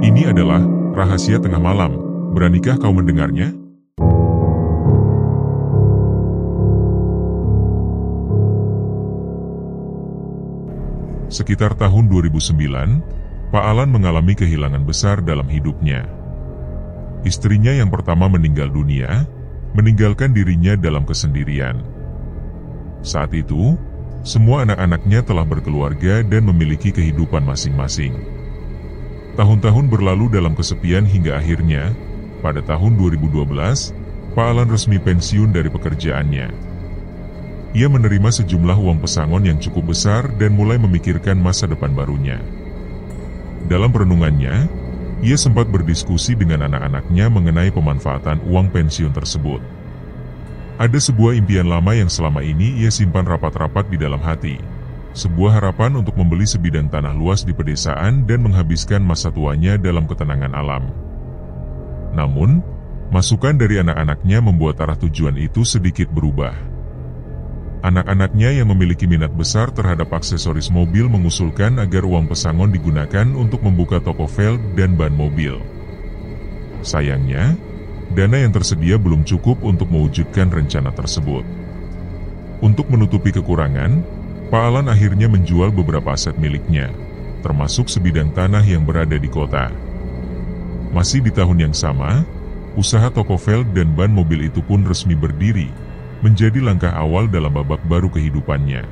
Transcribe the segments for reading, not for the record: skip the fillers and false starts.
Ini adalah rahasia tengah malam. Beranikah kau mendengarnya? Sekitar tahun 2009, Pak Alan mengalami kehilangan besar dalam hidupnya. Istrinya yang pertama meninggal dunia, meninggalkan dirinya dalam kesendirian. Saat itu, semua anak-anaknya telah berkeluarga dan memiliki kehidupan masing-masing. Tahun-tahun berlalu dalam kesepian hingga akhirnya, pada tahun 2012, Pak Alan resmi pensiun dari pekerjaannya. Ia menerima sejumlah uang pesangon yang cukup besar dan mulai memikirkan masa depan barunya. Dalam perenungannya, ia sempat berdiskusi dengan anak-anaknya mengenai pemanfaatan uang pensiun tersebut. Ada sebuah impian lama yang selama ini ia simpan rapat-rapat di dalam hati. Sebuah harapan untuk membeli sebidang tanah luas di pedesaan dan menghabiskan masa tuanya dalam ketenangan alam. Namun, masukan dari anak-anaknya membuat arah tujuan itu sedikit berubah. Anak-anaknya yang memiliki minat besar terhadap aksesoris mobil mengusulkan agar uang pesangon digunakan untuk membuka toko velg dan ban mobil. Sayangnya, dana yang tersedia belum cukup untuk mewujudkan rencana tersebut. Untuk menutupi kekurangan, Pak Alan akhirnya menjual beberapa aset miliknya, termasuk sebidang tanah yang berada di kota. Masih di tahun yang sama, usaha toko velg dan ban mobil itu pun resmi berdiri, menjadi langkah awal dalam babak baru kehidupannya.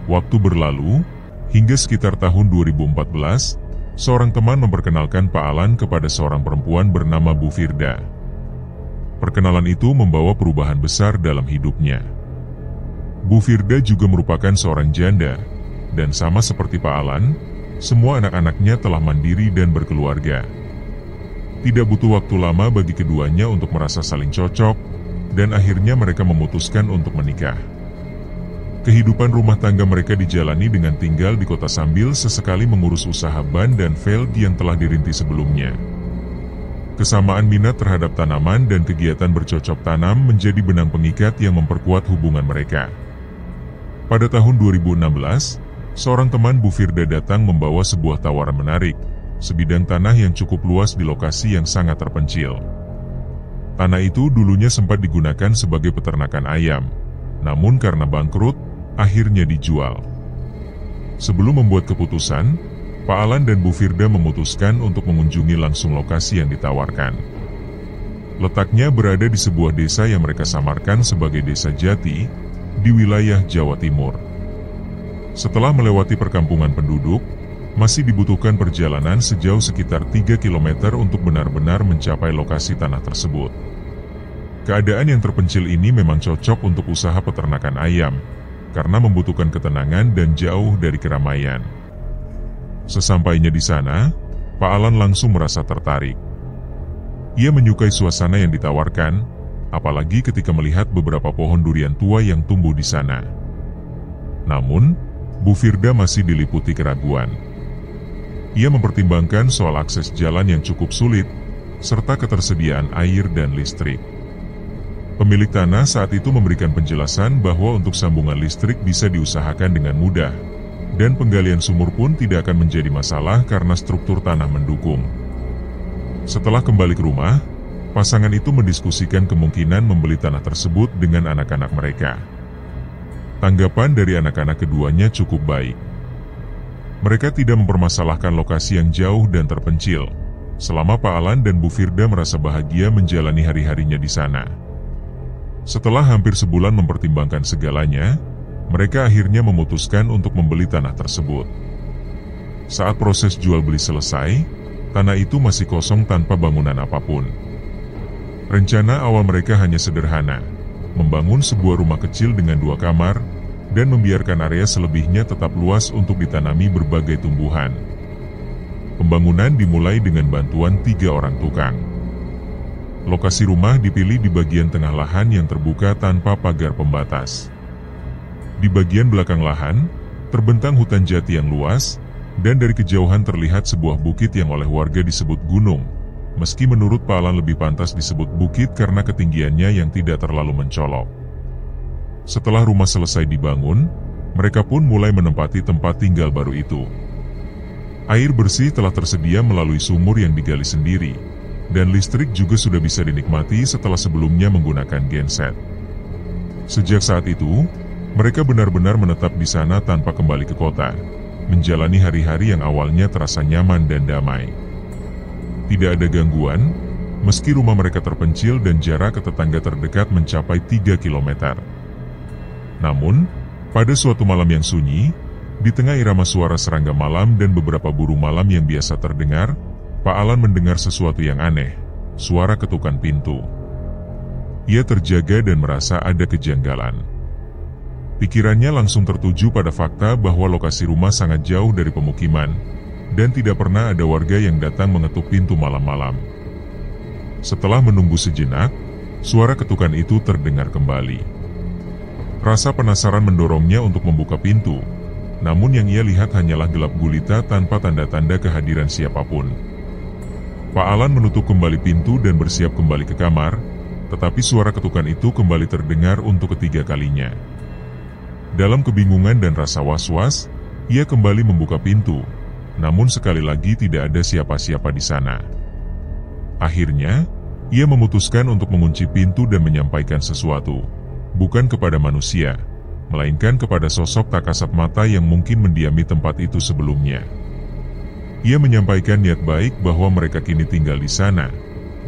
Waktu berlalu, hingga sekitar tahun 2014, seorang teman memperkenalkan Pak Alan kepada seorang perempuan bernama Bu Firda. Perkenalan itu membawa perubahan besar dalam hidupnya. Bu Firda juga merupakan seorang janda, dan sama seperti Pak Alan, semua anak-anaknya telah mandiri dan berkeluarga. Tidak butuh waktu lama bagi keduanya untuk merasa saling cocok, dan akhirnya mereka memutuskan untuk menikah. Kehidupan rumah tangga mereka dijalani dengan tinggal di kota sambil sesekali mengurus usaha ban dan velg yang telah dirintis sebelumnya. Kesamaan minat terhadap tanaman dan kegiatan bercocok tanam menjadi benang pengikat yang memperkuat hubungan mereka. Pada tahun 2016, seorang teman Bu Firda datang membawa sebuah tawaran menarik, sebidang tanah yang cukup luas di lokasi yang sangat terpencil. Tanah itu dulunya sempat digunakan sebagai peternakan ayam, namun karena bangkrut, akhirnya dijual. Sebelum membuat keputusan, Pak Alan dan Bu Firda memutuskan untuk mengunjungi langsung lokasi yang ditawarkan. Letaknya berada di sebuah desa yang mereka samarkan sebagai Desa Jati, di wilayah Jawa Timur. Setelah melewati perkampungan penduduk, masih dibutuhkan perjalanan sejauh sekitar 3 km untuk benar-benar mencapai lokasi tanah tersebut. Keadaan yang terpencil ini memang cocok untuk usaha peternakan ayam, karena membutuhkan ketenangan dan jauh dari keramaian. Sesampainya di sana, Pak Alan langsung merasa tertarik. Ia menyukai suasana yang ditawarkan, apalagi ketika melihat beberapa pohon durian tua yang tumbuh di sana. Namun, Bu Firda masih diliputi keraguan. Ia mempertimbangkan soal akses jalan yang cukup sulit, serta ketersediaan air dan listrik. Pemilik tanah saat itu memberikan penjelasan bahwa untuk sambungan listrik bisa diusahakan dengan mudah, dan penggalian sumur pun tidak akan menjadi masalah karena struktur tanah mendukung. Setelah kembali ke rumah, pasangan itu mendiskusikan kemungkinan membeli tanah tersebut dengan anak-anak mereka. Tanggapan dari anak-anak keduanya cukup baik. Mereka tidak mempermasalahkan lokasi yang jauh dan terpencil, selama Pak Alan dan Bu Firda merasa bahagia menjalani hari-harinya di sana. Setelah hampir sebulan mempertimbangkan segalanya, mereka akhirnya memutuskan untuk membeli tanah tersebut. Saat proses jual beli selesai, tanah itu masih kosong tanpa bangunan apapun. Rencana awal mereka hanya sederhana, membangun sebuah rumah kecil dengan 2 kamar, dan membiarkan area selebihnya tetap luas untuk ditanami berbagai tumbuhan. Pembangunan dimulai dengan bantuan 3 orang tukang. Lokasi rumah dipilih di bagian tengah lahan yang terbuka tanpa pagar pembatas. Di bagian belakang lahan, terbentang hutan jati yang luas, dan dari kejauhan terlihat sebuah bukit yang oleh warga disebut gunung, meski menurut Pak Alan lebih pantas disebut bukit karena ketinggiannya yang tidak terlalu mencolok. Setelah rumah selesai dibangun, mereka pun mulai menempati tempat tinggal baru itu. Air bersih telah tersedia melalui sumur yang digali sendiri, dan listrik juga sudah bisa dinikmati setelah sebelumnya menggunakan genset. Sejak saat itu, mereka benar-benar menetap di sana tanpa kembali ke kota, menjalani hari-hari yang awalnya terasa nyaman dan damai. Tidak ada gangguan, meski rumah mereka terpencil dan jarak ke tetangga terdekat mencapai 3 km. Namun, pada suatu malam yang sunyi, di tengah irama suara serangga malam dan beberapa burung malam yang biasa terdengar, Pak Alan mendengar sesuatu yang aneh, suara ketukan pintu. Ia terjaga dan merasa ada kejanggalan. Pikirannya langsung tertuju pada fakta bahwa lokasi rumah sangat jauh dari pemukiman, dan tidak pernah ada warga yang datang mengetuk pintu malam-malam. Setelah menunggu sejenak, suara ketukan itu terdengar kembali. Rasa penasaran mendorongnya untuk membuka pintu, namun yang ia lihat hanyalah gelap gulita tanpa tanda-tanda kehadiran siapapun. Pak Alan menutup kembali pintu dan bersiap kembali ke kamar, tetapi suara ketukan itu kembali terdengar untuk ketiga kalinya. Dalam kebingungan dan rasa was-was, ia kembali membuka pintu, namun sekali lagi tidak ada siapa-siapa di sana. Akhirnya, ia memutuskan untuk mengunci pintu dan menyampaikan sesuatu, bukan kepada manusia, melainkan kepada sosok tak kasat mata yang mungkin mendiami tempat itu sebelumnya. Ia menyampaikan niat baik bahwa mereka kini tinggal di sana,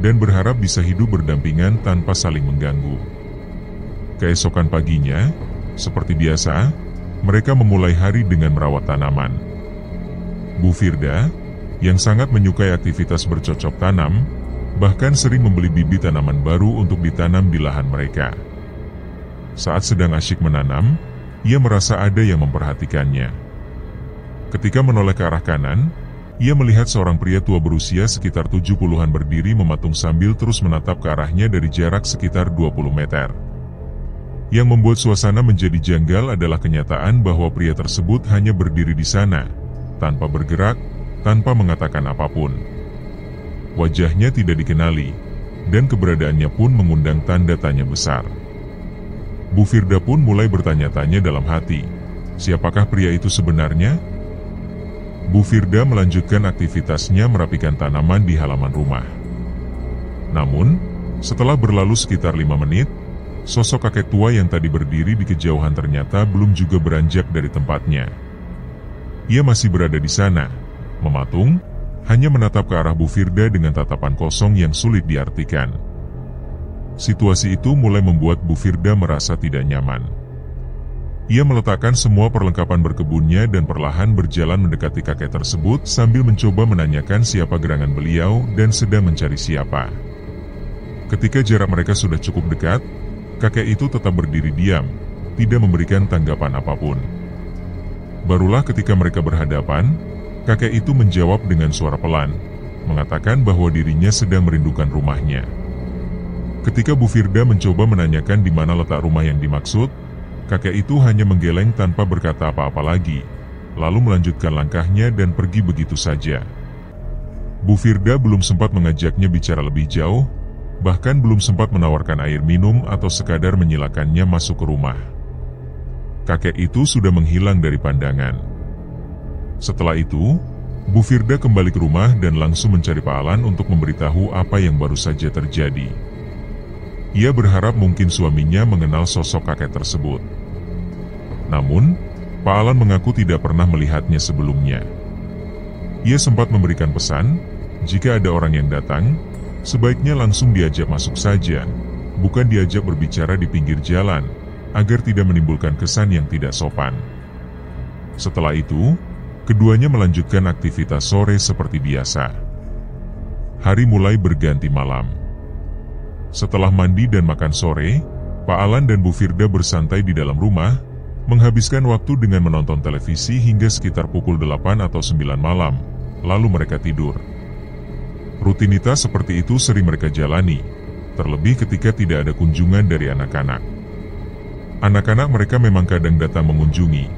dan berharap bisa hidup berdampingan tanpa saling mengganggu. Keesokan paginya, seperti biasa, mereka memulai hari dengan merawat tanaman. Bu Firda, yang sangat menyukai aktivitas bercocok tanam, bahkan sering membeli bibit tanaman baru untuk ditanam di lahan mereka. Saat sedang asyik menanam, ia merasa ada yang memperhatikannya. Ketika menoleh ke arah kanan, ia melihat seorang pria tua berusia sekitar 70-an berdiri mematung sambil terus menatap ke arahnya dari jarak sekitar 20 meter. Yang membuat suasana menjadi janggal adalah kenyataan bahwa pria tersebut hanya berdiri di sana, tanpa bergerak, tanpa mengatakan apapun. Wajahnya tidak dikenali, dan keberadaannya pun mengundang tanda tanya besar. Bu Firda pun mulai bertanya-tanya dalam hati, siapakah pria itu sebenarnya? Bu Firda melanjutkan aktivitasnya merapikan tanaman di halaman rumah. Namun, setelah berlalu sekitar 5 menit, sosok kakek tua yang tadi berdiri di kejauhan ternyata belum juga beranjak dari tempatnya. Ia masih berada di sana, mematung, hanya menatap ke arah Bu Firda dengan tatapan kosong yang sulit diartikan. Situasi itu mulai membuat Bu Firda merasa tidak nyaman. Ia meletakkan semua perlengkapan berkebunnya dan perlahan berjalan mendekati kakek tersebut sambil mencoba menanyakan siapa gerangan beliau dan sedang mencari siapa. Ketika jarak mereka sudah cukup dekat, kakek itu tetap berdiri diam, tidak memberikan tanggapan apapun. Barulah ketika mereka berhadapan, kakek itu menjawab dengan suara pelan, mengatakan bahwa dirinya sedang merindukan rumahnya. Ketika Bu Firda mencoba menanyakan di mana letak rumah yang dimaksud, kakek itu hanya menggeleng tanpa berkata apa-apa lagi, lalu melanjutkan langkahnya dan pergi begitu saja. Bu Firda belum sempat mengajaknya bicara lebih jauh, bahkan belum sempat menawarkan air minum atau sekadar menyilakannya masuk ke rumah. Kakek itu sudah menghilang dari pandangan. Setelah itu, Bu Firda kembali ke rumah dan langsung mencari Pak Alan untuk memberitahu apa yang baru saja terjadi. Ia berharap mungkin suaminya mengenal sosok kakek tersebut. Namun, Pak Alan mengaku tidak pernah melihatnya sebelumnya. Ia sempat memberikan pesan, jika ada orang yang datang, sebaiknya langsung diajak masuk saja, bukan diajak berbicara di pinggir jalan, agar tidak menimbulkan kesan yang tidak sopan. Setelah itu, keduanya melanjutkan aktivitas sore seperti biasa. Hari mulai berganti malam. Setelah mandi dan makan sore, Pak Alan dan Bu Firda bersantai di dalam rumah, menghabiskan waktu dengan menonton televisi hingga sekitar pukul 8 atau 9 malam, lalu mereka tidur. Rutinitas seperti itu sering mereka jalani, terlebih ketika tidak ada kunjungan dari anak-anak. Anak-anak mereka memang kadang datang mengunjungi,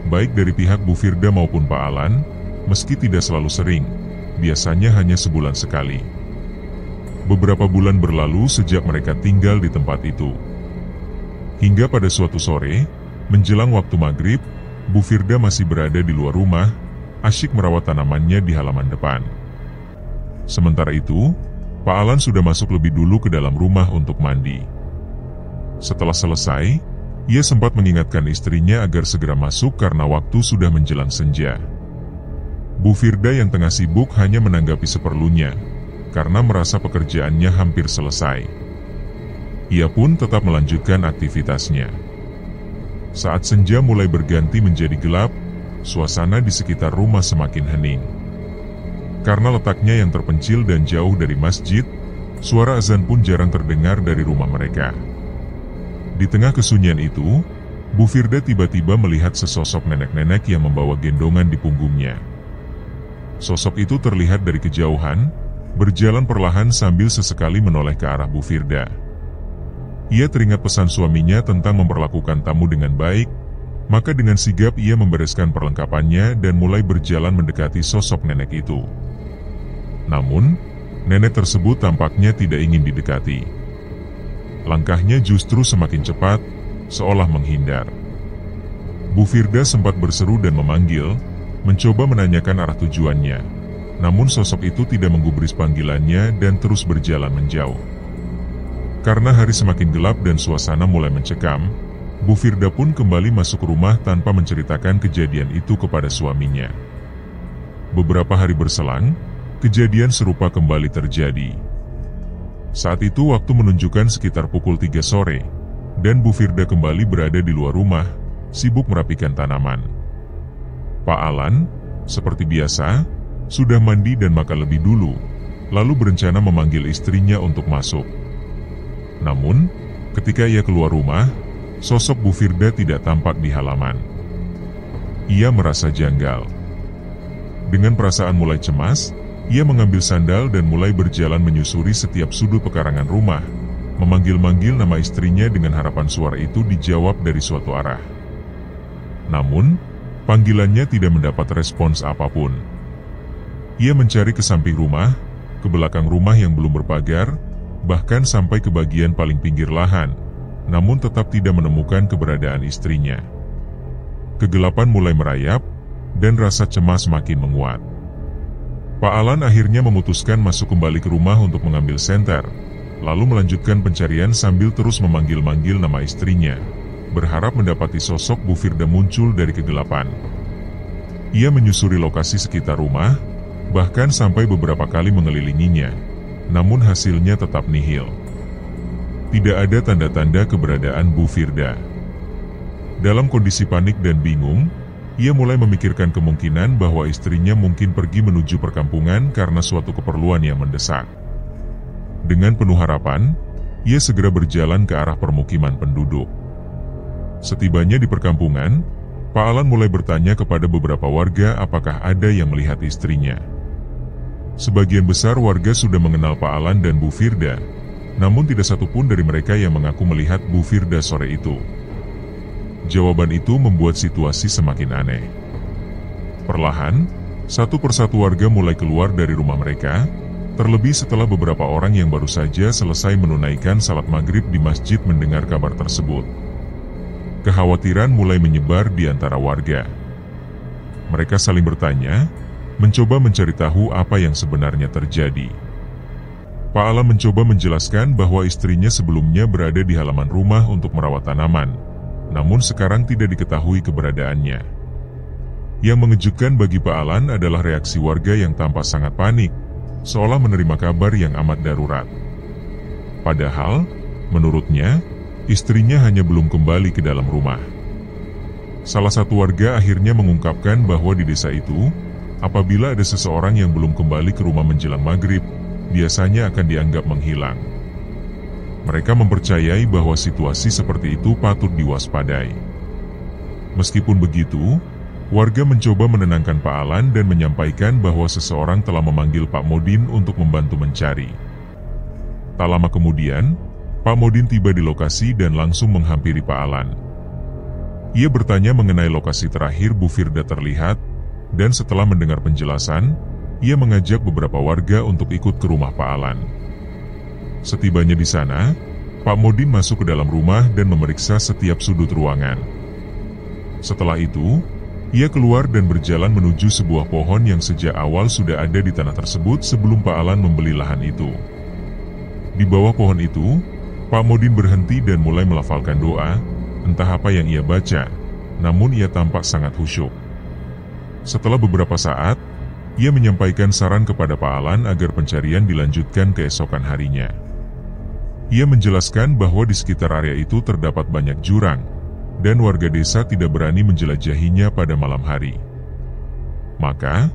baik dari pihak Bu Firda maupun Pak Alan, meski tidak selalu sering, biasanya hanya sebulan sekali. Beberapa bulan berlalu sejak mereka tinggal di tempat itu. Hingga pada suatu sore, menjelang waktu maghrib, Bu Firda masih berada di luar rumah, asyik merawat tanamannya di halaman depan. Sementara itu, Pak Alan sudah masuk lebih dulu ke dalam rumah untuk mandi. Setelah selesai, ia sempat mengingatkan istrinya agar segera masuk karena waktu sudah menjelang senja. Bu Firda yang tengah sibuk hanya menanggapi seperlunya, karena merasa pekerjaannya hampir selesai. Ia pun tetap melanjutkan aktivitasnya. Saat senja mulai berganti menjadi gelap, suasana di sekitar rumah semakin hening. Karena letaknya yang terpencil dan jauh dari masjid, suara azan pun jarang terdengar dari rumah mereka. Di tengah kesunyian itu, Bu Firda tiba-tiba melihat sesosok nenek-nenek yang membawa gendongan di punggungnya. Sosok itu terlihat dari kejauhan, berjalan perlahan sambil sesekali menoleh ke arah Bu Firda. Ia teringat pesan suaminya tentang memperlakukan tamu dengan baik, maka dengan sigap ia membereskan perlengkapannya dan mulai berjalan mendekati sosok nenek itu. Namun, nenek tersebut tampaknya tidak ingin didekati. Langkahnya justru semakin cepat, seolah menghindar. Bu Firda sempat berseru dan memanggil, mencoba menanyakan arah tujuannya. Namun sosok itu tidak menggubris panggilannya dan terus berjalan menjauh. Karena hari semakin gelap dan suasana mulai mencekam, Bu Firda pun kembali masuk rumah tanpa menceritakan kejadian itu kepada suaminya. Beberapa hari berselang, kejadian serupa kembali terjadi. Saat itu waktu menunjukkan sekitar pukul 3 sore, dan Bu Firda kembali berada di luar rumah, sibuk merapikan tanaman. Pak Alan, seperti biasa, sudah mandi dan makan lebih dulu, lalu berencana memanggil istrinya untuk masuk. Namun, ketika ia keluar rumah, sosok Bu Firda tidak tampak di halaman. Ia merasa janggal. Dengan perasaan mulai cemas, ia mengambil sandal dan mulai berjalan menyusuri setiap sudut pekarangan rumah, memanggil-manggil nama istrinya dengan harapan suara itu dijawab dari suatu arah. Namun, panggilannya tidak mendapat respons apapun. Ia mencari ke samping rumah, ke belakang rumah yang belum berpagar, bahkan sampai ke bagian paling pinggir lahan, namun tetap tidak menemukan keberadaan istrinya. Kegelapan mulai merayap, dan rasa cemas makin menguat. Pak Alan akhirnya memutuskan masuk kembali ke rumah untuk mengambil senter, lalu melanjutkan pencarian sambil terus memanggil-manggil nama istrinya, berharap mendapati sosok Bu Firda muncul dari kegelapan. Ia menyusuri lokasi sekitar rumah, bahkan sampai beberapa kali mengelilinginya, namun hasilnya tetap nihil. Tidak ada tanda-tanda keberadaan Bu Firda. Dalam kondisi panik dan bingung, ia mulai memikirkan kemungkinan bahwa istrinya mungkin pergi menuju perkampungan karena suatu keperluan yang mendesak. Dengan penuh harapan, ia segera berjalan ke arah permukiman penduduk. Setibanya di perkampungan, Pak Alan mulai bertanya kepada beberapa warga apakah ada yang melihat istrinya. Sebagian besar warga sudah mengenal Pak Alan dan Bu Firda, namun tidak satupun dari mereka yang mengaku melihat Bu Firda sore itu. Jawaban itu membuat situasi semakin aneh. Perlahan, satu persatu warga mulai keluar dari rumah mereka, terlebih setelah beberapa orang yang baru saja selesai menunaikan salat maghrib di masjid mendengar kabar tersebut. Kekhawatiran mulai menyebar di antara warga. Mereka saling bertanya, mencoba mencari tahu apa yang sebenarnya terjadi. Pak Alan mencoba menjelaskan bahwa istrinya sebelumnya berada di halaman rumah untuk merawat tanaman, namun sekarang tidak diketahui keberadaannya. Yang mengejutkan bagi Pak Alan adalah reaksi warga yang tampak sangat panik, seolah menerima kabar yang amat darurat. Padahal, menurutnya, istrinya hanya belum kembali ke dalam rumah. Salah satu warga akhirnya mengungkapkan bahwa di desa itu, apabila ada seseorang yang belum kembali ke rumah menjelang maghrib, biasanya akan dianggap menghilang. Mereka mempercayai bahwa situasi seperti itu patut diwaspadai. Meskipun begitu, warga mencoba menenangkan Pak Alan dan menyampaikan bahwa seseorang telah memanggil Pak Modin untuk membantu mencari. Tak lama kemudian, Pak Modin tiba di lokasi dan langsung menghampiri Pak Alan. Ia bertanya mengenai lokasi terakhir Bu Firda terlihat, dan setelah mendengar penjelasan, ia mengajak beberapa warga untuk ikut ke rumah Pak Alan. Setibanya di sana, Pak Modin masuk ke dalam rumah dan memeriksa setiap sudut ruangan. Setelah itu, Ia keluar dan berjalan menuju sebuah pohon yang sejak awal sudah ada di tanah tersebut sebelum Pak Alan membeli lahan itu. Di bawah pohon itu, Pak Modin berhenti dan mulai melafalkan doa, entah apa yang ia baca, namun ia tampak sangat khusyuk. Setelah beberapa saat, ia menyampaikan saran kepada Pak Alan agar pencarian dilanjutkan keesokan harinya. Ia menjelaskan bahwa di sekitar area itu terdapat banyak jurang, dan warga desa tidak berani menjelajahinya pada malam hari. Maka,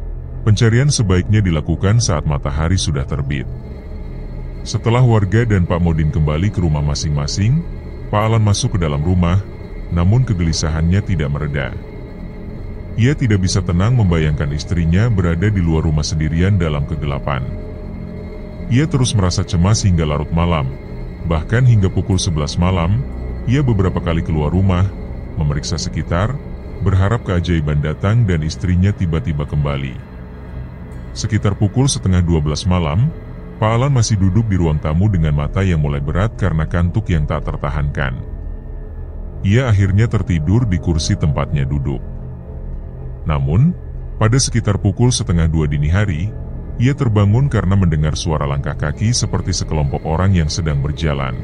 pencarian sebaiknya dilakukan saat matahari sudah terbit. Setelah warga dan Pak Modin kembali ke rumah masing-masing, Pak Alan masuk ke dalam rumah, namun kegelisahannya tidak mereda. Ia tidak bisa tenang membayangkan istrinya berada di luar rumah sendirian dalam kegelapan. Ia terus merasa cemas hingga larut malam, bahkan hingga pukul 11 malam, ia beberapa kali keluar rumah, memeriksa sekitar, berharap keajaiban datang dan istrinya tiba-tiba kembali. Sekitar pukul 11:30 malam, Pak Alan masih duduk di ruang tamu dengan mata yang mulai berat karena kantuk yang tak tertahankan. Ia akhirnya tertidur di kursi tempatnya duduk. Namun, pada sekitar pukul 1:30 dini hari, ia terbangun karena mendengar suara langkah kaki seperti sekelompok orang yang sedang berjalan.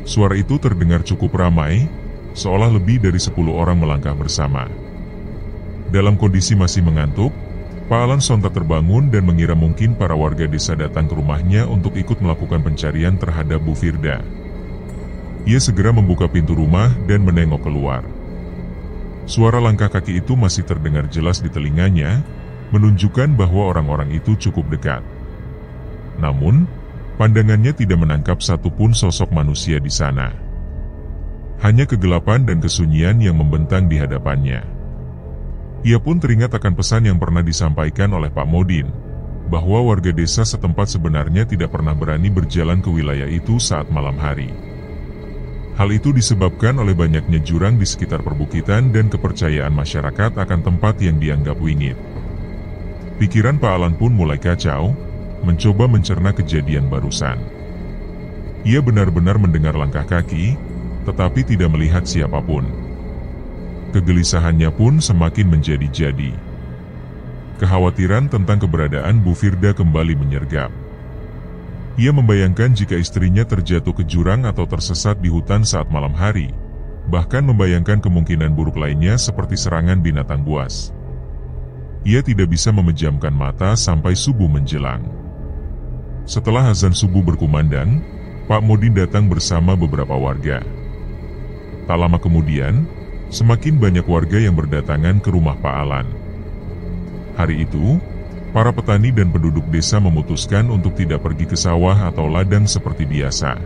Suara itu terdengar cukup ramai, seolah lebih dari 10 orang melangkah bersama. Dalam kondisi masih mengantuk, Pak Alan sontak terbangun dan mengira mungkin para warga desa datang ke rumahnya untuk ikut melakukan pencarian terhadap Bu Firda. Ia segera membuka pintu rumah dan menengok keluar. Suara langkah kaki itu masih terdengar jelas di telinganya, menunjukkan bahwa orang-orang itu cukup dekat. Namun, pandangannya tidak menangkap satupun sosok manusia di sana. Hanya kegelapan dan kesunyian yang membentang di hadapannya. Ia pun teringat akan pesan yang pernah disampaikan oleh Pak Modin, bahwa warga desa setempat sebenarnya tidak pernah berani berjalan ke wilayah itu saat malam hari. Hal itu disebabkan oleh banyaknya jurang di sekitar perbukitan dan kepercayaan masyarakat akan tempat yang dianggap wingit. Pikiran Pak Alan pun mulai kacau, mencoba mencerna kejadian barusan. Ia benar-benar mendengar langkah kaki, tetapi tidak melihat siapapun. Kegelisahannya pun semakin menjadi-jadi. Kekhawatiran tentang keberadaan Bu Firda kembali menyergap. Ia membayangkan jika istrinya terjatuh ke jurang atau tersesat di hutan saat malam hari, bahkan membayangkan kemungkinan buruk lainnya seperti serangan binatang buas. Ia tidak bisa memejamkan mata sampai subuh menjelang. Setelah azan subuh berkumandang, Pak Modin datang bersama beberapa warga. Tak lama kemudian, semakin banyak warga yang berdatangan ke rumah Pak Alan. Hari itu, para petani dan penduduk desa memutuskan untuk tidak pergi ke sawah atau ladang seperti biasa.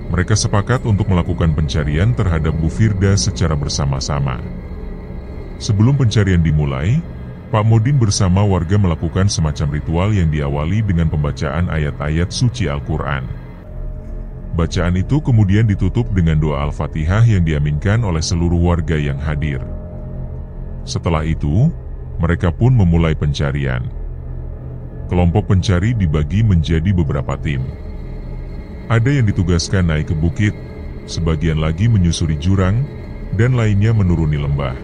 Mereka sepakat untuk melakukan pencarian terhadap Bu Firda secara bersama-sama. Sebelum pencarian dimulai, Pak Modin bersama warga melakukan semacam ritual yang diawali dengan pembacaan ayat-ayat suci Al-Quran. Bacaan itu kemudian ditutup dengan doa Al-Fatihah yang diaminkan oleh seluruh warga yang hadir. Setelah itu, mereka pun memulai pencarian. Kelompok pencari dibagi menjadi beberapa tim. Ada yang ditugaskan naik ke bukit, sebagian lagi menyusuri jurang, dan lainnya menuruni lembah.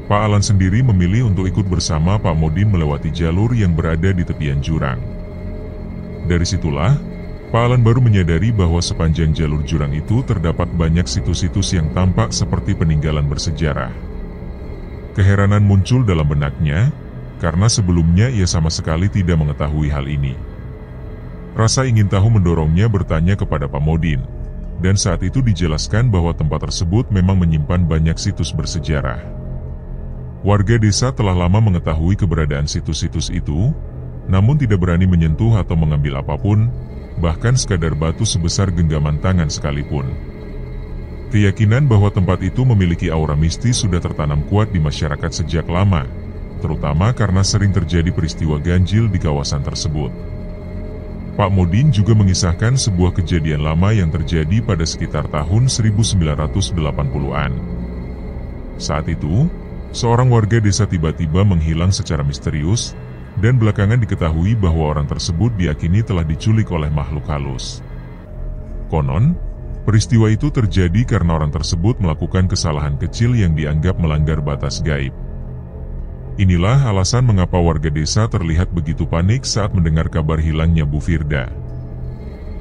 Pak Alan sendiri memilih untuk ikut bersama Pak Modin melewati jalur yang berada di tepian jurang. Dari situlah, Pak Alan baru menyadari bahwa sepanjang jalur jurang itu terdapat banyak situs-situs yang tampak seperti peninggalan bersejarah. Keheranan muncul dalam benaknya, karena sebelumnya ia sama sekali tidak mengetahui hal ini. Rasa ingin tahu mendorongnya bertanya kepada Pak Modin, dan saat itu dijelaskan bahwa tempat tersebut memang menyimpan banyak situs bersejarah. Warga desa telah lama mengetahui keberadaan situs-situs itu, namun tidak berani menyentuh atau mengambil apapun, bahkan sekadar batu sebesar genggaman tangan sekalipun. Keyakinan bahwa tempat itu memiliki aura mistis sudah tertanam kuat di masyarakat sejak lama, terutama karena sering terjadi peristiwa ganjil di kawasan tersebut. Pak Modin juga mengisahkan sebuah kejadian lama yang terjadi pada sekitar tahun 1980-an. Saat itu, seorang warga desa tiba-tiba menghilang secara misterius, dan belakangan diketahui bahwa orang tersebut diyakini telah diculik oleh makhluk halus. Konon, Peristiwa itu terjadi karena orang tersebut melakukan kesalahan kecil yang dianggap melanggar batas gaib. Inilah alasan mengapa warga desa terlihat begitu panik saat mendengar kabar hilangnya Bu Firda.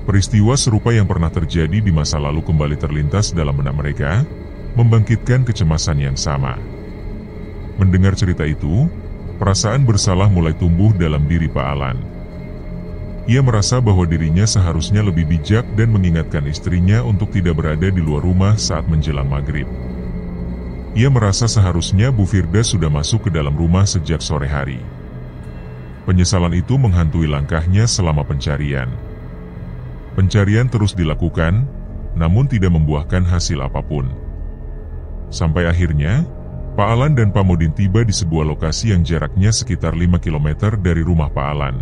Peristiwa serupa yang pernah terjadi di masa lalu kembali terlintas dalam benak mereka, membangkitkan kecemasan yang sama. Mendengar cerita itu, perasaan bersalah mulai tumbuh dalam diri Pak Alan. Ia merasa bahwa dirinya seharusnya lebih bijak dan mengingatkan istrinya untuk tidak berada di luar rumah saat menjelang maghrib. Ia merasa seharusnya Bu Firda sudah masuk ke dalam rumah sejak sore hari. Penyesalan itu menghantui langkahnya selama pencarian. Pencarian terus dilakukan, namun tidak membuahkan hasil apapun. Sampai akhirnya, Pak Alan dan Pak Modin tiba di sebuah lokasi yang jaraknya sekitar 5 km dari rumah Pak Alan.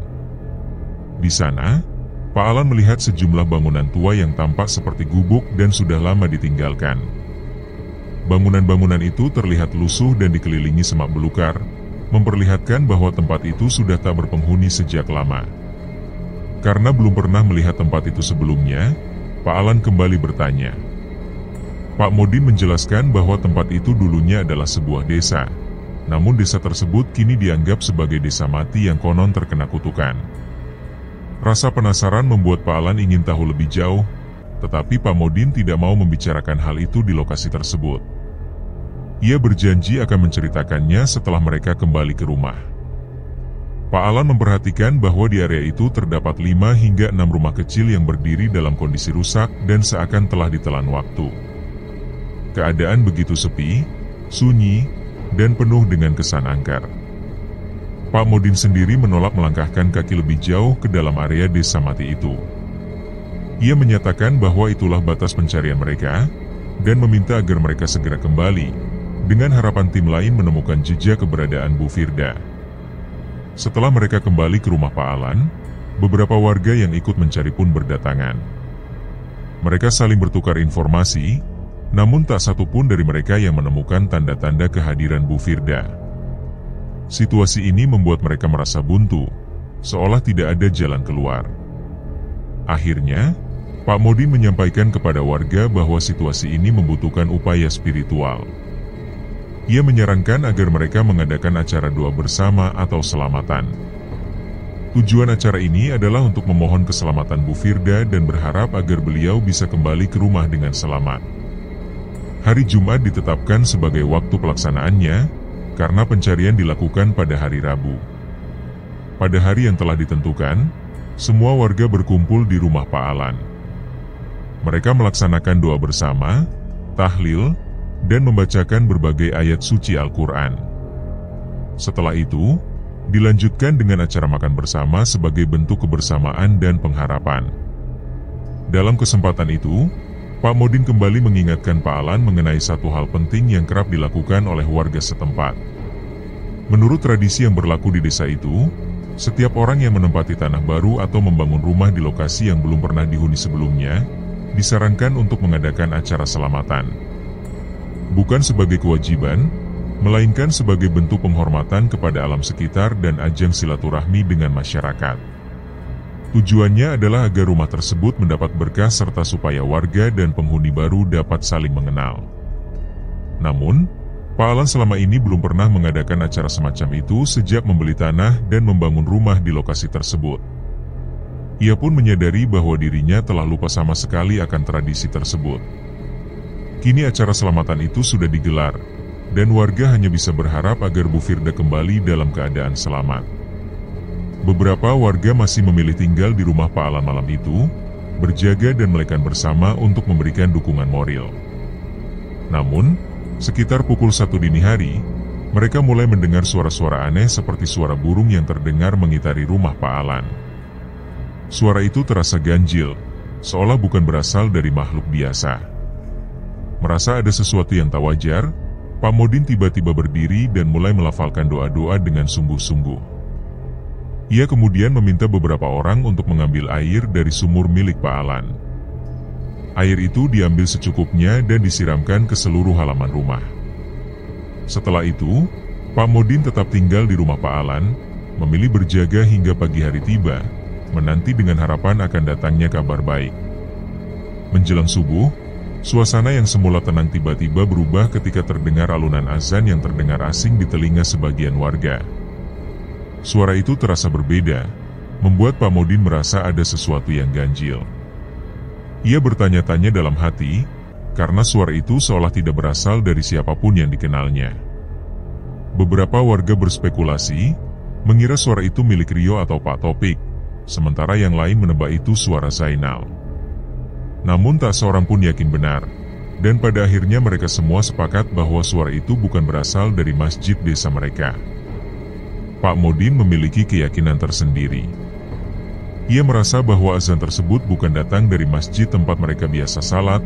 Di sana, Pak Alan melihat sejumlah bangunan tua yang tampak seperti gubuk dan sudah lama ditinggalkan. Bangunan-bangunan itu terlihat lusuh dan dikelilingi semak belukar, memperlihatkan bahwa tempat itu sudah tak berpenghuni sejak lama. Karena belum pernah melihat tempat itu sebelumnya, Pak Alan kembali bertanya. Pak Modin menjelaskan bahwa tempat itu dulunya adalah sebuah desa, namun desa tersebut kini dianggap sebagai desa mati yang konon terkena kutukan. Rasa penasaran membuat Pak Alan ingin tahu lebih jauh, tetapi Pak Modin tidak mau membicarakan hal itu di lokasi tersebut. Ia berjanji akan menceritakannya setelah mereka kembali ke rumah. Pak Alan memperhatikan bahwa di area itu terdapat 5 hingga 6 rumah kecil yang berdiri dalam kondisi rusak dan seakan telah ditelan waktu. Keadaan begitu sepi, sunyi, dan penuh dengan kesan angker. Pak Modin sendiri menolak melangkahkan kaki lebih jauh ke dalam area desa mati itu. Ia menyatakan bahwa itulah batas pencarian mereka, dan meminta agar mereka segera kembali, dengan harapan tim lain menemukan jejak keberadaan Bu Firda. Setelah mereka kembali ke rumah Pak Alan, beberapa warga yang ikut mencari pun berdatangan. Mereka saling bertukar informasi, namun tak satu pun dari mereka yang menemukan tanda-tanda kehadiran Bu Firda. Situasi ini membuat mereka merasa buntu, seolah tidak ada jalan keluar. Akhirnya, Pak Modin menyampaikan kepada warga bahwa situasi ini membutuhkan upaya spiritual. Ia menyarankan agar mereka mengadakan acara doa bersama atau selamatan. Tujuan acara ini adalah untuk memohon keselamatan Bu Firda dan berharap agar beliau bisa kembali ke rumah dengan selamat. Hari Jumat ditetapkan sebagai waktu pelaksanaannya, karena pencarian dilakukan pada hari Rabu. Pada hari yang telah ditentukan, semua warga berkumpul di rumah Pak Alan. Mereka melaksanakan doa bersama, tahlil, dan membacakan berbagai ayat suci Al-Quran. Setelah itu, dilanjutkan dengan acara makan bersama sebagai bentuk kebersamaan dan pengharapan. Dalam kesempatan itu, Pak Modin kembali mengingatkan Pak Alan mengenai satu hal penting yang kerap dilakukan oleh warga setempat. Menurut tradisi yang berlaku di desa itu, setiap orang yang menempati tanah baru atau membangun rumah di lokasi yang belum pernah dihuni sebelumnya, disarankan untuk mengadakan acara selamatan. Bukan sebagai kewajiban, melainkan sebagai bentuk penghormatan kepada alam sekitar dan ajang silaturahmi dengan masyarakat. Tujuannya adalah agar rumah tersebut mendapat berkah serta supaya warga dan penghuni baru dapat saling mengenal. Namun, Pak Alan selama ini belum pernah mengadakan acara semacam itu sejak membeli tanah dan membangun rumah di lokasi tersebut. Ia pun menyadari bahwa dirinya telah lupa sama sekali akan tradisi tersebut. Kini acara selamatan itu sudah digelar, dan warga hanya bisa berharap agar Bu Firda kembali dalam keadaan selamat. Beberapa warga masih memilih tinggal di rumah Pak Alan malam itu, berjaga dan melekan bersama untuk memberikan dukungan moral. Namun, sekitar pukul 1 dini hari, mereka mulai mendengar suara-suara aneh seperti suara burung yang terdengar mengitari rumah Pak Alan. Suara itu terasa ganjil, seolah bukan berasal dari makhluk biasa. Merasa ada sesuatu yang tak wajar, Pak Modin tiba-tiba berdiri dan mulai melafalkan doa-doa dengan sungguh-sungguh. Ia kemudian meminta beberapa orang untuk mengambil air dari sumur milik Pak Alan. Air itu diambil secukupnya dan disiramkan ke seluruh halaman rumah. Setelah itu, Pak Modin tetap tinggal di rumah Pak Alan, memilih berjaga hingga pagi hari tiba, menanti dengan harapan akan datangnya kabar baik. Menjelang subuh, suasana yang semula tenang tiba-tiba berubah ketika terdengar alunan azan yang terdengar asing di telinga sebagian warga. Suara itu terasa berbeda, membuat Pak Modin merasa ada sesuatu yang ganjil. Ia bertanya-tanya dalam hati, karena suara itu seolah tidak berasal dari siapapun yang dikenalnya. Beberapa warga berspekulasi, mengira suara itu milik Rio atau Pak Topik, sementara yang lain menebak itu suara Zainal. Namun tak seorang pun yakin benar, dan pada akhirnya mereka semua sepakat bahwa suara itu bukan berasal dari masjid desa mereka. Pak Modin memiliki keyakinan tersendiri. Ia merasa bahwa azan tersebut bukan datang dari masjid tempat mereka biasa salat,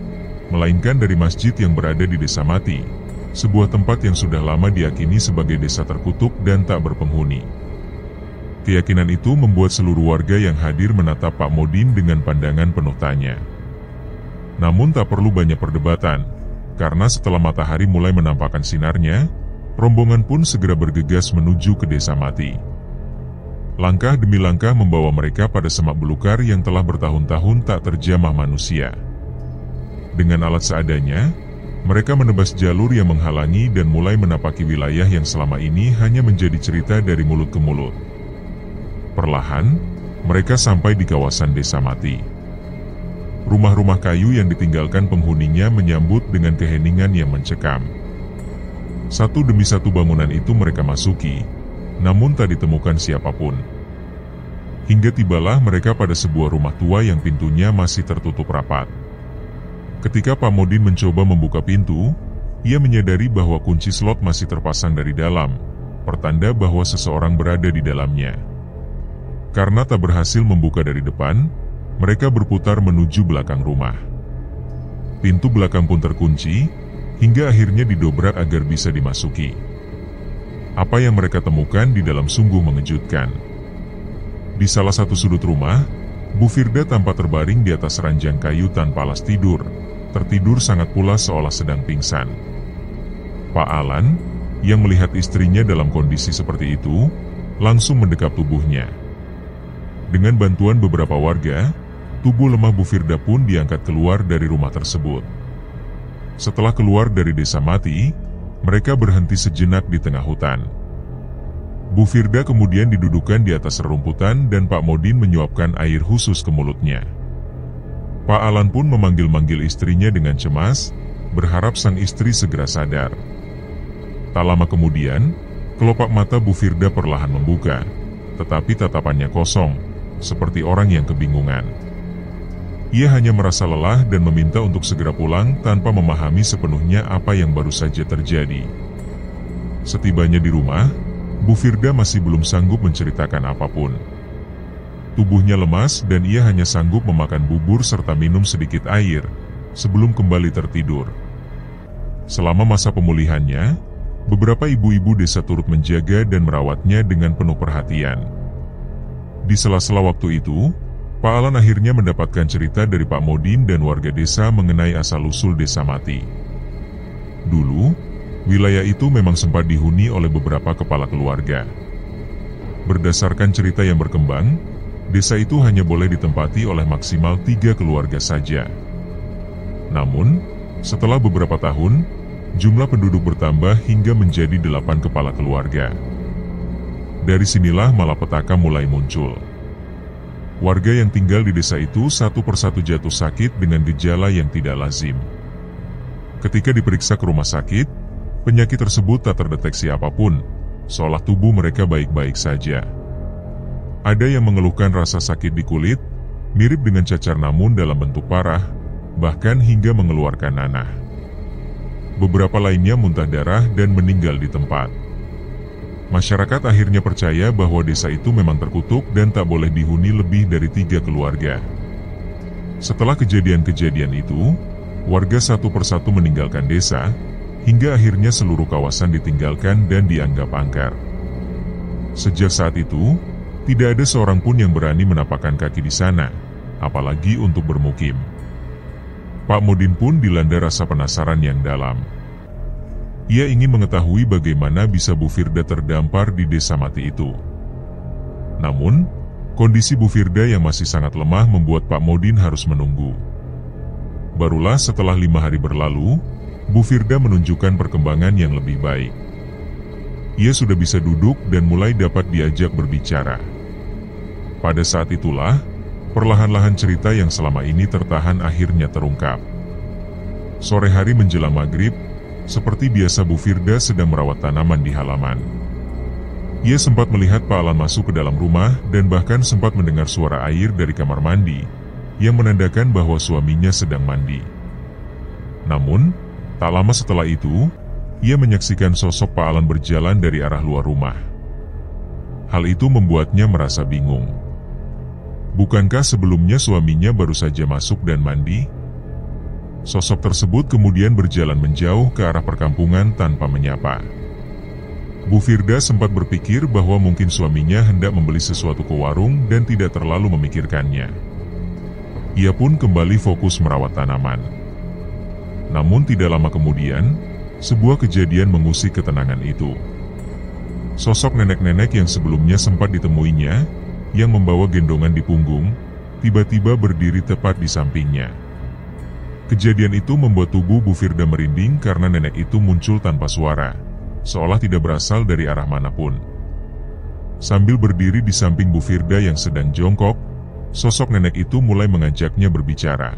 melainkan dari masjid yang berada di Desa Mati, sebuah tempat yang sudah lama diyakini sebagai desa terkutuk dan tak berpenghuni. Keyakinan itu membuat seluruh warga yang hadir menatap Pak Modin dengan pandangan penuh tanya. Namun tak perlu banyak perdebatan, karena setelah matahari mulai menampakkan sinarnya, rombongan pun segera bergegas menuju ke Desa Mati. Langkah demi langkah membawa mereka pada semak belukar yang telah bertahun-tahun tak terjamah manusia. Dengan alat seadanya, mereka menebas jalur yang menghalangi dan mulai menapaki wilayah yang selama ini hanya menjadi cerita dari mulut ke mulut. Perlahan, mereka sampai di kawasan Desa Mati. Rumah-rumah kayu yang ditinggalkan penghuninya menyambut dengan keheningan yang mencekam. Satu demi satu bangunan itu mereka masuki, namun tak ditemukan siapapun. Hingga tibalah mereka pada sebuah rumah tua yang pintunya masih tertutup rapat. Ketika Pak Modin mencoba membuka pintu, ia menyadari bahwa kunci slot masih terpasang dari dalam, pertanda bahwa seseorang berada di dalamnya. Karena tak berhasil membuka dari depan, mereka berputar menuju belakang rumah. Pintu belakang pun terkunci, hingga akhirnya didobrak agar bisa dimasuki. Apa yang mereka temukan di dalam sungguh mengejutkan. Di salah satu sudut rumah, Bu Firda tampak terbaring di atas ranjang kayu tanpa alas tidur, tertidur sangat pulas seolah sedang pingsan. Pak Alan, yang melihat istrinya dalam kondisi seperti itu, langsung mendekap tubuhnya. Dengan bantuan beberapa warga, tubuh lemah Bu Firda pun diangkat keluar dari rumah tersebut. Setelah keluar dari Desa Mati, mereka berhenti sejenak di tengah hutan. Bu Firda kemudian didudukan di atas rerumputan dan Pak Modin menyuapkan air khusus ke mulutnya. Pak Alan pun memanggil-manggil istrinya dengan cemas, berharap sang istri segera sadar. Tak lama kemudian, kelopak mata Bu Firda perlahan membuka, tetapi tatapannya kosong, seperti orang yang kebingungan. Ia hanya merasa lelah dan meminta untuk segera pulang tanpa memahami sepenuhnya apa yang baru saja terjadi. Setibanya di rumah, Bu Firda masih belum sanggup menceritakan apapun. Tubuhnya lemas dan ia hanya sanggup memakan bubur serta minum sedikit air sebelum kembali tertidur. Selama masa pemulihannya, beberapa ibu-ibu desa turut menjaga dan merawatnya dengan penuh perhatian. Di sela-sela waktu itu, Pak Alan akhirnya mendapatkan cerita dari Pak Modin dan warga desa mengenai asal-usul Desa Mati. Dulu, wilayah itu memang sempat dihuni oleh beberapa kepala keluarga. Berdasarkan cerita yang berkembang, desa itu hanya boleh ditempati oleh maksimal 3 keluarga saja. Namun, setelah beberapa tahun, jumlah penduduk bertambah hingga menjadi 8 kepala keluarga. Dari sinilah malapetaka mulai muncul. Warga yang tinggal di desa itu satu persatu jatuh sakit dengan gejala yang tidak lazim. Ketika diperiksa ke rumah sakit, penyakit tersebut tak terdeteksi apapun, seolah tubuh mereka baik-baik saja. Ada yang mengeluhkan rasa sakit di kulit, mirip dengan cacar namun dalam bentuk parah, bahkan hingga mengeluarkan nanah. Beberapa lainnya muntah darah dan meninggal di tempat. Masyarakat akhirnya percaya bahwa desa itu memang terkutuk dan tak boleh dihuni lebih dari 3 keluarga. Setelah kejadian-kejadian itu, warga satu persatu meninggalkan desa, hingga akhirnya seluruh kawasan ditinggalkan dan dianggap angker. Sejak saat itu, tidak ada seorang pun yang berani menapakkan kaki di sana, apalagi untuk bermukim. Pak Modin pun dilanda rasa penasaran yang dalam. Ia ingin mengetahui bagaimana bisa Bu Firda terdampar di Desa Mati itu. Namun, kondisi Bu Firda yang masih sangat lemah membuat Pak Modin harus menunggu. Barulah setelah 5 hari berlalu, Bu Firda menunjukkan perkembangan yang lebih baik. Ia sudah bisa duduk dan mulai dapat diajak berbicara. Pada saat itulah, perlahan-lahan cerita yang selama ini tertahan akhirnya terungkap. Sore hari menjelang maghrib, seperti biasa Bu Firda sedang merawat tanaman di halaman. Ia sempat melihat Pak Alan masuk ke dalam rumah dan bahkan sempat mendengar suara air dari kamar mandi, yang menandakan bahwa suaminya sedang mandi. Namun, tak lama setelah itu, ia menyaksikan sosok Pak Alan berjalan dari arah luar rumah. Hal itu membuatnya merasa bingung. Bukankah sebelumnya suaminya baru saja masuk dan mandi? Sosok tersebut kemudian berjalan menjauh ke arah perkampungan tanpa menyapa. Bu Firda sempat berpikir bahwa mungkin suaminya hendak membeli sesuatu ke warung dan tidak terlalu memikirkannya. Ia pun kembali fokus merawat tanaman. Namun tidak lama kemudian, sebuah kejadian mengusik ketenangan itu. Sosok nenek-nenek yang sebelumnya sempat ditemuinya, yang membawa gendongan di punggung, tiba-tiba berdiri tepat di sampingnya. Kejadian itu membuat tubuh Bu Firda merinding karena nenek itu muncul tanpa suara, seolah tidak berasal dari arah manapun. Sambil berdiri di samping Bu Firda yang sedang jongkok, sosok nenek itu mulai mengajaknya berbicara.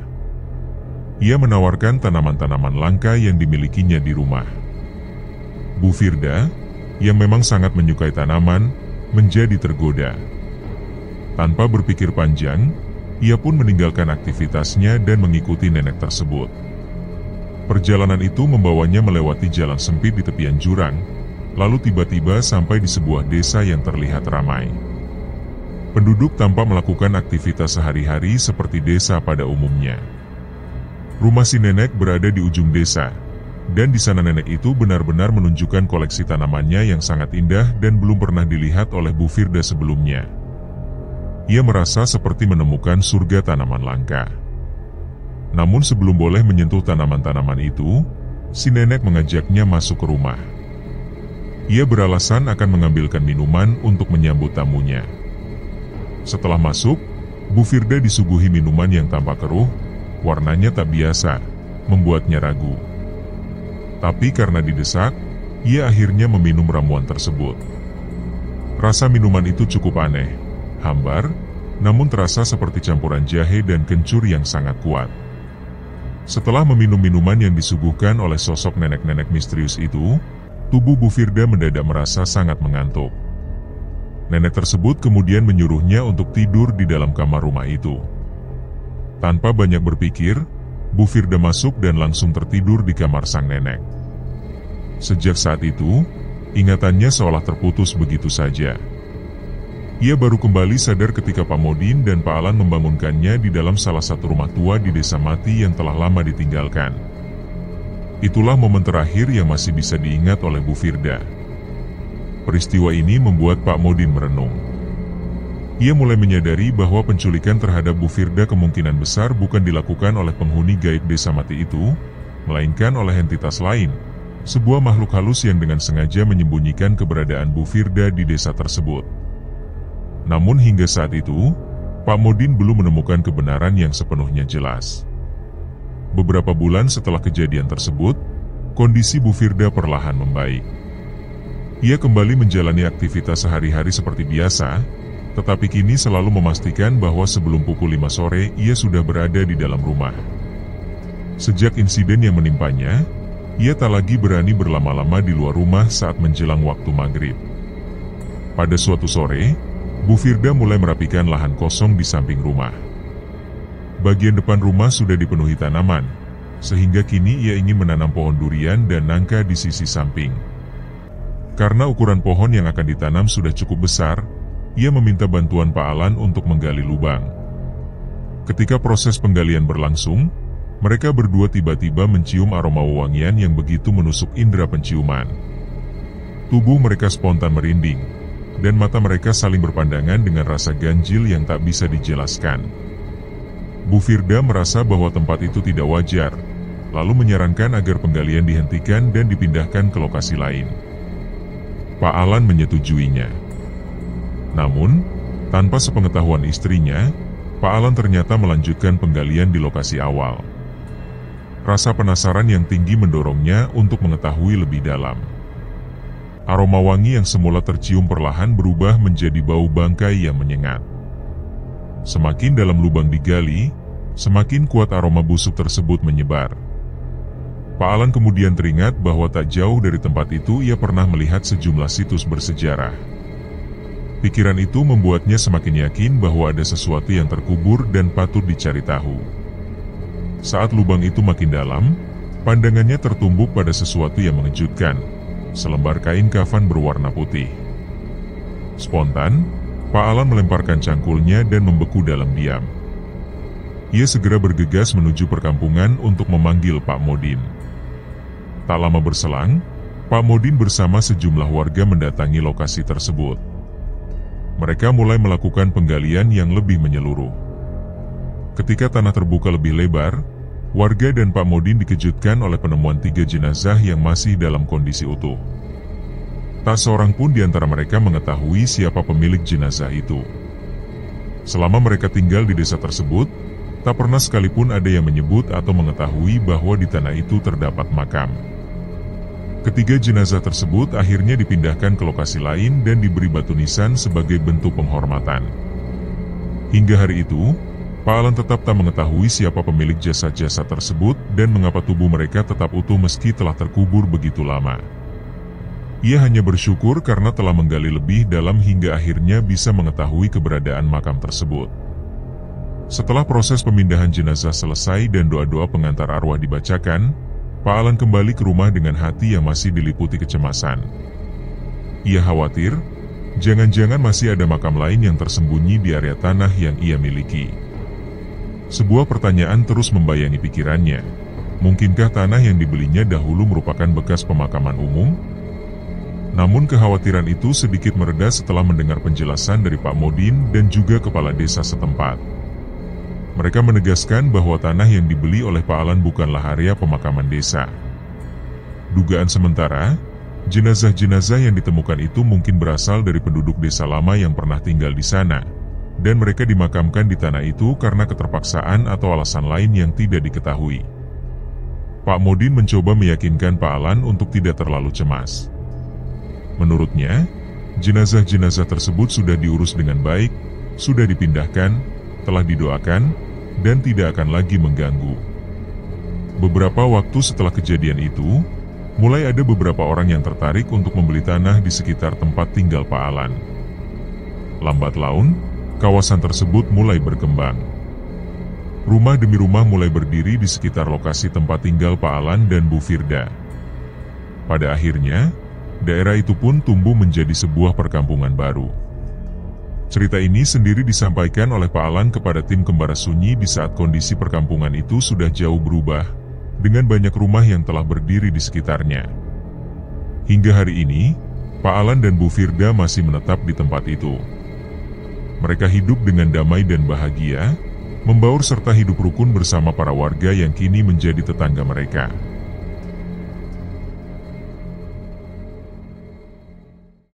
Ia menawarkan tanaman-tanaman langka yang dimilikinya di rumah. Bu Firda, yang memang sangat menyukai tanaman, menjadi tergoda. Tanpa berpikir panjang, ia pun meninggalkan aktivitasnya dan mengikuti nenek tersebut. Perjalanan itu membawanya melewati jalan sempit di tepian jurang, lalu tiba-tiba sampai di sebuah desa yang terlihat ramai. Penduduk tampak melakukan aktivitas sehari-hari seperti desa pada umumnya. Rumah si nenek berada di ujung desa, dan di sana nenek itu benar-benar menunjukkan koleksi tanamannya yang sangat indah dan belum pernah dilihat oleh Bu Firda sebelumnya. Ia merasa seperti menemukan surga tanaman langka. Namun sebelum boleh menyentuh tanaman-tanaman itu, si nenek mengajaknya masuk ke rumah. Ia beralasan akan mengambilkan minuman untuk menyambut tamunya. Setelah masuk, Bu Firda disuguhi minuman yang tampak keruh, warnanya tak biasa, membuatnya ragu. Tapi karena didesak, ia akhirnya meminum ramuan tersebut. Rasa minuman itu cukup aneh, hambar, namun terasa seperti campuran jahe dan kencur yang sangat kuat. Setelah meminum minuman yang disuguhkan oleh sosok nenek-nenek misterius itu, tubuh Bu Firda mendadak merasa sangat mengantuk. Nenek tersebut kemudian menyuruhnya untuk tidur di dalam kamar rumah itu. Tanpa banyak berpikir, Bu Firda masuk dan langsung tertidur di kamar sang nenek. Sejak saat itu, ingatannya seolah terputus begitu saja. Ia baru kembali sadar ketika Pak Modin dan Pak Alan membangunkannya di dalam salah satu rumah tua di desa mati yang telah lama ditinggalkan. Itulah momen terakhir yang masih bisa diingat oleh Bu Firda. Peristiwa ini membuat Pak Modin merenung. Ia mulai menyadari bahwa penculikan terhadap Bu Firda kemungkinan besar bukan dilakukan oleh penghuni gaib desa mati itu, melainkan oleh entitas lain, sebuah makhluk halus yang dengan sengaja menyembunyikan keberadaan Bu Firda di desa tersebut. Namun hingga saat itu, Pak Modin belum menemukan kebenaran yang sepenuhnya jelas. Beberapa bulan setelah kejadian tersebut, kondisi Bu Firda perlahan membaik. Ia kembali menjalani aktivitas sehari-hari seperti biasa, tetapi kini selalu memastikan bahwa sebelum pukul 5 sore ia sudah berada di dalam rumah. Sejak insiden yang menimpanya, ia tak lagi berani berlama-lama di luar rumah saat menjelang waktu maghrib. Pada suatu sore, Bu Firda mulai merapikan lahan kosong di samping rumah. Bagian depan rumah sudah dipenuhi tanaman, sehingga kini ia ingin menanam pohon durian dan nangka di sisi samping. Karena ukuran pohon yang akan ditanam sudah cukup besar, ia meminta bantuan Pak Alan untuk menggali lubang. Ketika proses penggalian berlangsung, mereka berdua tiba-tiba mencium aroma wewangian yang begitu menusuk indera penciuman. Tubuh mereka spontan merinding, dan mata mereka saling berpandangan dengan rasa ganjil yang tak bisa dijelaskan. Bu Firda merasa bahwa tempat itu tidak wajar, lalu menyarankan agar penggalian dihentikan dan dipindahkan ke lokasi lain. Pak Alan menyetujuinya. Namun, tanpa sepengetahuan istrinya, Pak Alan ternyata melanjutkan penggalian di lokasi awal. Rasa penasaran yang tinggi mendorongnya untuk mengetahui lebih dalam. Aroma wangi yang semula tercium perlahan berubah menjadi bau bangkai yang menyengat. Semakin dalam lubang digali, semakin kuat aroma busuk tersebut menyebar. Pak Alan kemudian teringat bahwa tak jauh dari tempat itu ia pernah melihat sejumlah situs bersejarah. Pikiran itu membuatnya semakin yakin bahwa ada sesuatu yang terkubur dan patut dicari tahu. Saat lubang itu makin dalam, pandangannya tertumbuk pada sesuatu yang mengejutkan, selembar kain kafan berwarna putih. Spontan, Pak Alan melemparkan cangkulnya dan membeku dalam diam. Ia segera bergegas menuju perkampungan untuk memanggil Pak Modin. Tak lama berselang, Pak Modin bersama sejumlah warga mendatangi lokasi tersebut. Mereka mulai melakukan penggalian yang lebih menyeluruh. Ketika tanah terbuka lebih lebar, warga dan Pak Modin dikejutkan oleh penemuan 3 jenazah yang masih dalam kondisi utuh. Tak seorang pun di antara mereka mengetahui siapa pemilik jenazah itu. Selama mereka tinggal di desa tersebut, tak pernah sekalipun ada yang menyebut atau mengetahui bahwa di tanah itu terdapat makam. Ketiga jenazah tersebut akhirnya dipindahkan ke lokasi lain dan diberi batu nisan sebagai bentuk penghormatan. Hingga hari itu, Pak Alan tetap tak mengetahui siapa pemilik jasad-jasad tersebut dan mengapa tubuh mereka tetap utuh meski telah terkubur begitu lama. Ia hanya bersyukur karena telah menggali lebih dalam hingga akhirnya bisa mengetahui keberadaan makam tersebut. Setelah proses pemindahan jenazah selesai dan doa-doa pengantar arwah dibacakan, Pak Alan kembali ke rumah dengan hati yang masih diliputi kecemasan. Ia khawatir, jangan-jangan masih ada makam lain yang tersembunyi di area tanah yang ia miliki. Sebuah pertanyaan terus membayangi pikirannya. Mungkinkah tanah yang dibelinya dahulu merupakan bekas pemakaman umum? Namun kekhawatiran itu sedikit mereda setelah mendengar penjelasan dari Pak Modin dan juga kepala desa setempat. Mereka menegaskan bahwa tanah yang dibeli oleh Pak Alan bukanlah area pemakaman desa. Dugaan sementara, jenazah-jenazah yang ditemukan itu mungkin berasal dari penduduk desa lama yang pernah tinggal di sana, dan mereka dimakamkan di tanah itu karena keterpaksaan atau alasan lain yang tidak diketahui. Pak Modin mencoba meyakinkan Pak Alan untuk tidak terlalu cemas. Menurutnya, jenazah-jenazah tersebut sudah diurus dengan baik, sudah dipindahkan, telah didoakan, dan tidak akan lagi mengganggu. Beberapa waktu setelah kejadian itu, mulai ada beberapa orang yang tertarik untuk membeli tanah di sekitar tempat tinggal Pak Alan. Lambat laun, kawasan tersebut mulai berkembang. Rumah demi rumah mulai berdiri di sekitar lokasi tempat tinggal Pak Alan dan Bu Firda. Pada akhirnya, daerah itu pun tumbuh menjadi sebuah perkampungan baru. Cerita ini sendiri disampaikan oleh Pak Alan kepada tim Kembara Sunyi di saat kondisi perkampungan itu sudah jauh berubah, dengan banyak rumah yang telah berdiri di sekitarnya. Hingga hari ini, Pak Alan dan Bu Firda masih menetap di tempat itu. Mereka hidup dengan damai dan bahagia, membaur serta hidup rukun bersama para warga yang kini menjadi tetangga mereka.